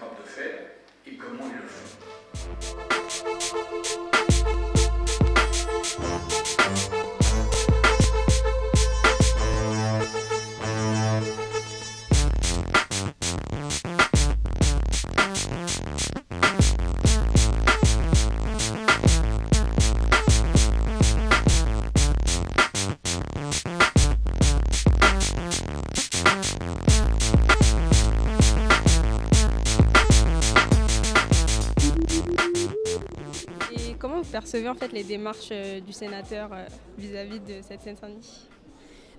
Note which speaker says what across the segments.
Speaker 1: capables de faire et comment ils le font.
Speaker 2: Et comment vous percevez en fait les démarches du sénateur vis-à-vis de cette Seine-Saint-Denis?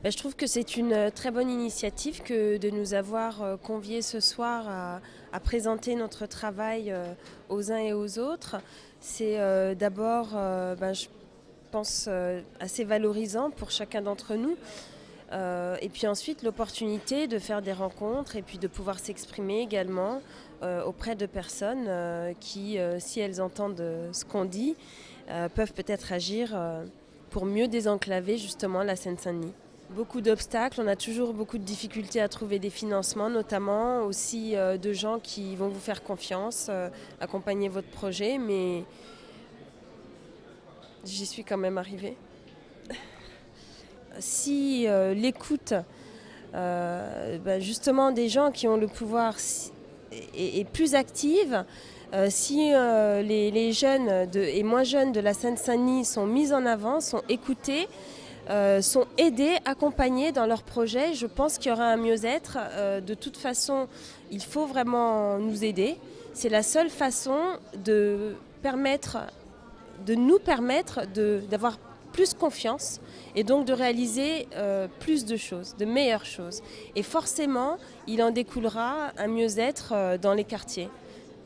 Speaker 3: Je trouve que c'est une très bonne initiative que de nous avoir conviés ce soir à présenter notre travail aux uns et aux autres. C'est d'abord, je pense, assez valorisant pour chacun d'entre nous. Et puis ensuite, l'opportunité de faire des rencontres et puis de pouvoir s'exprimer également auprès de personnes qui, si elles entendent ce qu'on dit, peuvent peut-être agir pour mieux désenclaver justement la Seine-Saint-Denis. Beaucoup d'obstacles, on a toujours beaucoup de difficultés à trouver des financements, notamment aussi de gens qui vont vous faire confiance, accompagner votre projet, mais j'y suis quand même arrivée. Si l'écoute justement des gens qui ont le pouvoir est plus active, si les jeunes et moins jeunes de la Seine-Saint-Denis sont mis en avant, sont écoutés, sont aidés, accompagnés dans leurs projets, je pense qu'il y aura un mieux-être. De toute façon, il faut vraiment nous aider. C'est la seule façon de nous permettre d'avoir plus confiance et donc de réaliser plus de choses, de meilleures choses. Et forcément, il en découlera un mieux-être dans les quartiers.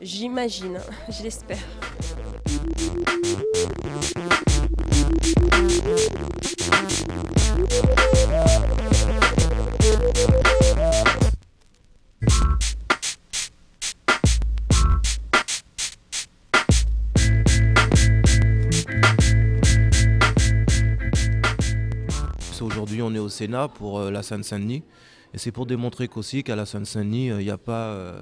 Speaker 3: J'imagine, je l'espère.
Speaker 4: Aujourd'hui, on est au Sénat pour la Seine-Saint-Denis. Et c'est pour démontrer qu'aussi qu'à la Seine-Saint-Denis, il n'y a pas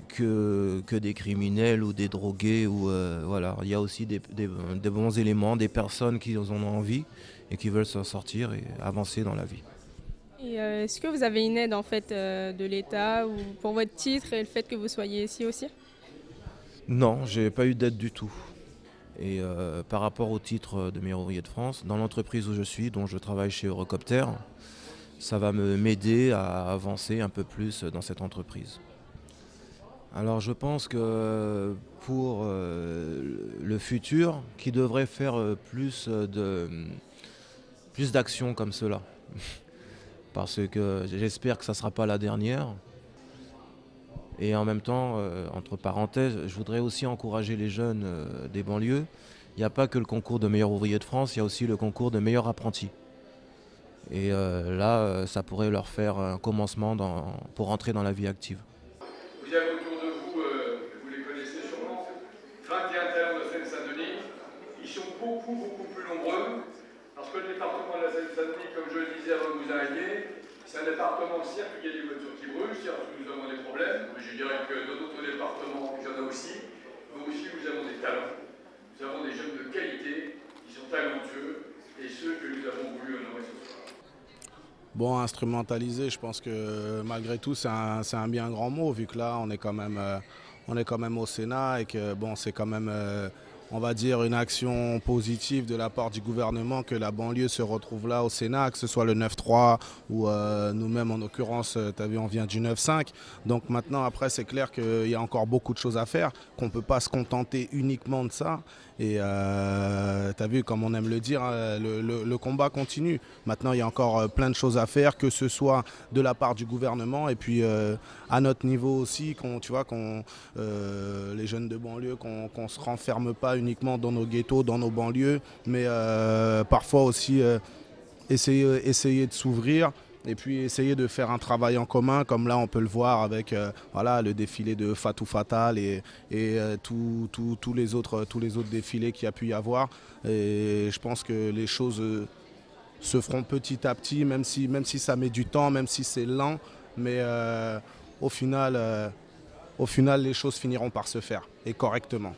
Speaker 4: que des criminels ou des drogués. Voilà. Il y a aussi des bons éléments, des personnes qui en ont envie et qui veulent s'en sortir et avancer dans la vie.
Speaker 2: Et est-ce que vous avez une aide en fait de l'État ou pour votre titre et le fait que vous soyez ici aussi?
Speaker 4: Non, j'ai pas eu d'aide du tout. Et par rapport au titre de meilleur ouvrier de France, dans l'entreprise où je suis, dont je travaille chez Eurocopter, ça va m'aider à avancer un peu plus dans cette entreprise. Alors je pense que pour le futur, qui devrait faire plus d'actions comme cela. Parce que j'espère que ça ne sera pas la dernière. Et en même temps, entre parenthèses, je voudrais aussi encourager les jeunes des banlieues. Il n'y a pas que le concours de meilleur ouvrier de France, il y a aussi le concours de meilleur apprenti. Et là, ça pourrait leur faire un commencement pour entrer dans la vie active.
Speaker 1: Vous avez autour de vous, vous les connaissez sûrement, 21 terres de Seine-Saint-Denis. Ils sont beaucoup plus nombreux, parce que le département de la Seine-Saint-Denis, comme je le disais avant que vous arriviez, c'est un département, certes, il y a des voitures qui brûlent, certes, nous avons des problèmes, mais je dirais que dans d'autres départements, il y en a aussi, mais aussi nous avons des talents. Nous avons des jeunes de qualité, qui sont talentueux, et ceux que nous avons voulu honorer ce soir.
Speaker 5: Bon, instrumentaliser, je pense que malgré tout, c'est un bien grand mot, vu que là, on est quand même au Sénat et que bon, c'est quand même, on va dire, une action positive de la part du gouvernement que la banlieue se retrouve là au Sénat, que ce soit le 9-3 ou nous-mêmes, en l'occurrence, tu as vu, on vient du 9-5. Donc maintenant, après, c'est clair qu'il y a encore beaucoup de choses à faire, qu'on ne peut pas se contenter uniquement de ça. Et tu as vu, comme on aime le dire, hein, le combat continue. Maintenant, il y a encore plein de choses à faire, que ce soit de la part du gouvernement et puis à notre niveau aussi, les jeunes de banlieue, qu'on ne se renferme pas uniquement dans nos ghettos, dans nos banlieues, mais parfois aussi essayer de s'ouvrir. Et puis essayer de faire un travail en commun, comme là on peut le voir avec voilà, le défilé de Fatou Fatal et tous les autres défilés qu'il y a pu y avoir. Et je pense que les choses se feront petit à petit, même si ça met du temps, même si c'est lent. Mais au final, au final les choses finiront par se faire et correctement.